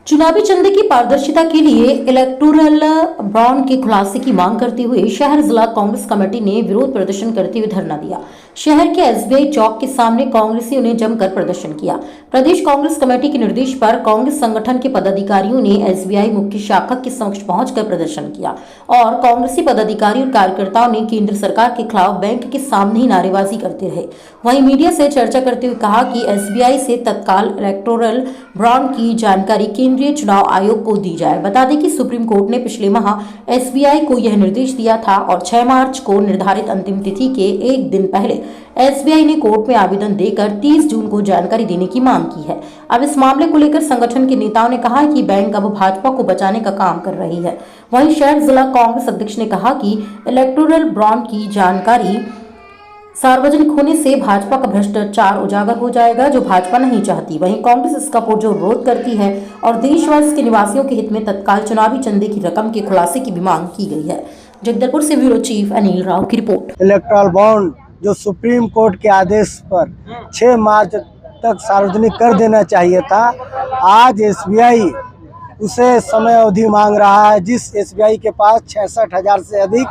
चुनावी चंदे की पारदर्शिता के लिए इलेक्टोरल बॉन्ड के खुलासे की मांग करते हुए शहर जिला कांग्रेस कमेटी ने विरोध प्रदर्शन करते हुए धरना दिया। शहर के एसबीआई चौक के सामने कांग्रेसियों ने जमकर प्रदर्शन किया। प्रदेश कांग्रेस कमेटी के निर्देश पर कांग्रेस संगठन के पदाधिकारियों ने एसबीआई मुख्य शाखा के समक्ष पहुंचकर प्रदर्शन किया और कांग्रेसी पदाधिकारी और कार्यकर्ताओं ने केंद्र सरकार के खिलाफ बैंक के सामने ही नारेबाजी करते रहे। वहीं मीडिया से चर्चा करते हुए कहा कि एसबीआई से तत्काल इलेक्टोरल बॉन्ड की जानकारी केंद्रीय चुनाव आयोग को दी जाए। बता दें कि सुप्रीम कोर्ट ने पिछले माह एसबीआई को यह निर्देश दिया था और 6 मार्च को निर्धारित अंतिम तिथि के एक दिन पहले एसबीआई ने कोर्ट में आवेदन देकर 30 जून को जानकारी देने की मांग की है। अब इस मामले को लेकर संगठन के नेताओं ने कहा कि बैंक अब भाजपा को बचाने का काम कर रही है। वहीं शहर जिला कांग्रेस अध्यक्ष ने कहा कि इलेक्टोरल बॉन्ड की जानकारी सार्वजनिक होने से भाजपा का भ्रष्टाचार उजागर हो जाएगा, जो भाजपा नहीं चाहती। वहीं कांग्रेस इसका पुरजोर विरोध करती है और देशवासी के निवासियों के हित में तत्काल चुनावी चंदे की रकम के खुलासे की भी मांग की गई है। जगदलपुर से ब्यूरो चीफ अनिल राव की रिपोर्ट। इलेक्टोरल बॉन्ड जो सुप्रीम कोर्ट के आदेश पर 6 मार्च तक सार्वजनिक कर देना चाहिए था, आज एसबीआई उसे समय अवधि मांग रहा है। जिस एसबीआई के पास 66,000 से अधिक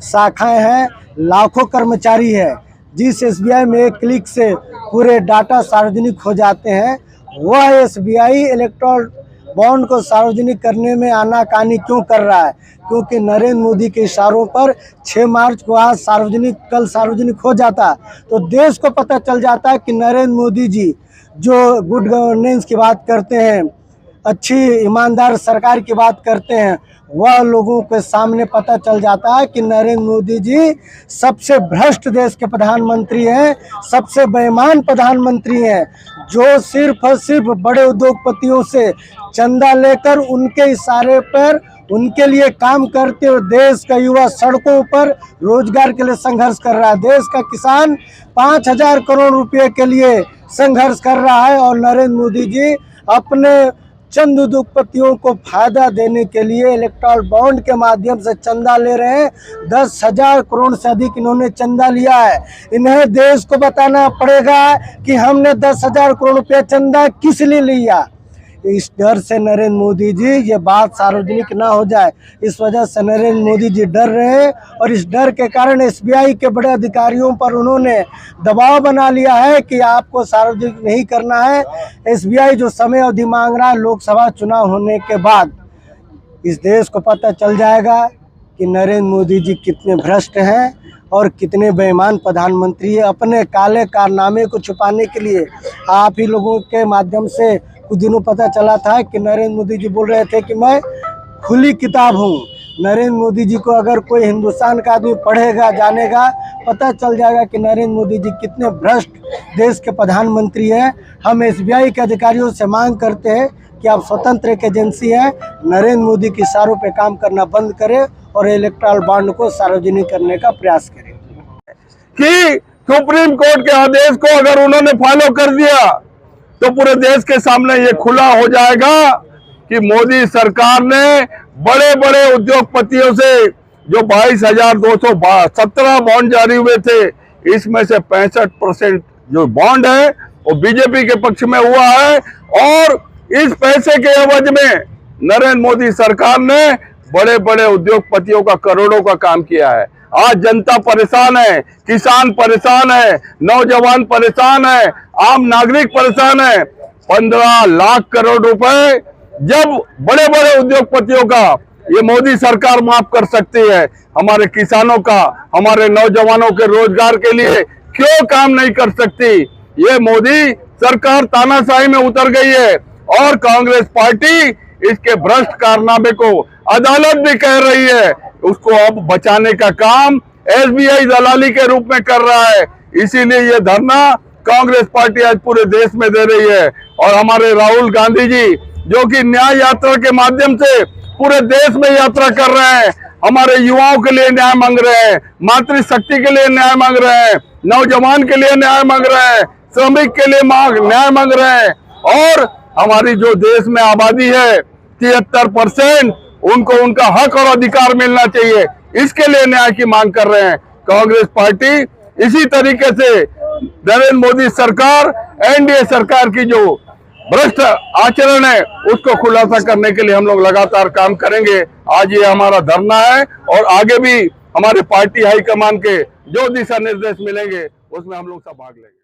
शाखाएं हैं, लाखों कर्मचारी है, जिस एसबीआई में एक क्लिक से पूरे डाटा सार्वजनिक हो जाते हैं, वह एसबीआई इलेक्टोरल बॉन्ड को सार्वजनिक करने में आनाकानी क्यों कर रहा है? क्योंकि नरेंद्र मोदी के इशारों पर 6 मार्च को आज कल सार्वजनिक हो जाता तो देश को पता चल जाता है कि नरेंद्र मोदी जी जो गुड गवर्नेंस की बात करते हैं, अच्छी ईमानदार सरकार की बात करते हैं, वह लोगों के सामने पता चल जाता है कि नरेंद्र मोदी जी सबसे भ्रष्ट देश के प्रधानमंत्री हैं, सबसे बेईमान प्रधानमंत्री हैं, जो सिर्फ और सिर्फ बड़े उद्योगपतियों से चंदा लेकर उनके इशारे पर उनके लिए काम करते हुए देश का युवा सड़कों पर रोजगार के लिए संघर्ष कर रहा है। देश का किसान 5,000 करोड़ रुपए के लिए संघर्ष कर रहा है और नरेंद्र मोदी जी अपने चंद उद्योगपतियों को फायदा देने के लिए इलेक्टोरल बॉन्ड के माध्यम से चंदा ले रहे हैं। 10,000 करोड़ से अधिक इन्होंने चंदा लिया है। इन्हें देश को बताना पड़ेगा कि हमने 10,000 करोड़ रुपए चंदा किस लिए लिया। इस डर से नरेंद्र मोदी जी ये बात सार्वजनिक ना हो जाए, इस वजह से नरेंद्र मोदी जी डर रहे हैं और इस डर के कारण एसबीआई के बड़े अधिकारियों पर उन्होंने दबाव बना लिया है कि आपको सार्वजनिक नहीं करना है। एसबीआई जो समय अवधि मांग रहा है, लोकसभा चुनाव होने के बाद इस देश को पता चल जाएगा कि नरेंद्र मोदी जी कितने भ्रष्ट हैं और कितने बेईमान प्रधानमंत्री है। अपने काले कारनामे को छुपाने के लिए आप ही लोगों के माध्यम से कुछ दिनों पता चला था कि नरेंद्र मोदी जी बोल रहे थे कि मैं खुली किताब हूँ। नरेंद्र मोदी जी को अगर कोई हिंदुस्तान का आदमी पढ़ेगा, जानेगा, पता चल जाएगा कि नरेंद्र मोदी जी कितने भ्रष्ट देश के प्रधानमंत्री हैं। हम एसबीआई के अधिकारियों से मांग करते हैं कि आप स्वतंत्र एक एजेंसी हैं, नरेंद्र मोदी के इशारों पे काम करना बंद करें और इलेक्टोरल बॉन्ड को सार्वजनिक करने का प्रयास करें। कि सुप्रीम कोर्ट के आदेश को अगर उन्होंने फॉलो कर दिया तो पूरे देश के सामने ये खुला हो जाएगा कि मोदी सरकार ने बड़े बड़े उद्योगपतियों से जो 22,217 बॉन्ड जारी हुए थे, इसमें से 65% जो बॉन्ड है वो बीजेपी के पक्ष में हुआ है और इस पैसे के एवज में नरेंद्र मोदी सरकार ने बड़े बड़े उद्योगपतियों का करोड़ों का काम किया है। आज जनता परेशान है, किसान परेशान है, नौजवान परेशान है, आम नागरिक परेशान है। 15 लाख करोड़ रुपए जब बड़े बड़े उद्योगपतियों का ये मोदी सरकार माफ कर सकती है, हमारे किसानों का, हमारे नौजवानों के रोजगार के लिए क्यों काम नहीं कर सकती? ये मोदी सरकार तानाशाही में उतर गई है और कांग्रेस पार्टी इसके भ्रष्ट कारनामे को अदालत भी कह रही है, उसको अब बचाने का काम एसबीआई दलाली के रूप में कर रहा है। इसीलिए ये धरना कांग्रेस पार्टी आज पूरे देश में दे रही है और हमारे राहुल गांधी जी जो कि न्याय यात्रा के माध्यम से पूरे देश में यात्रा कर रहे हैं, हमारे युवाओं के लिए न्याय मांग रहे हैं, मातृशक्ति के लिए न्याय मांग रहे हैं, नौजवान के लिए न्याय मांग रहे हैं, श्रमिक के लिए न्याय मांग रहे हैं और हमारी जो देश में आबादी है 73%, उनको उनका हक और अधिकार मिलना चाहिए, इसके लिए न्याय की मांग कर रहे हैं। कांग्रेस पार्टी इसी तरीके से नरेंद्र मोदी सरकार, एनडीए सरकार की जो भ्रष्ट आचरण है उसको खुलासा करने के लिए हम लोग लगातार काम करेंगे। आज ये हमारा धरना है और आगे भी हमारे पार्टी हाईकमान के जो दिशा निर्देश मिलेंगे उसमें हम लोग सब भाग लेंगे।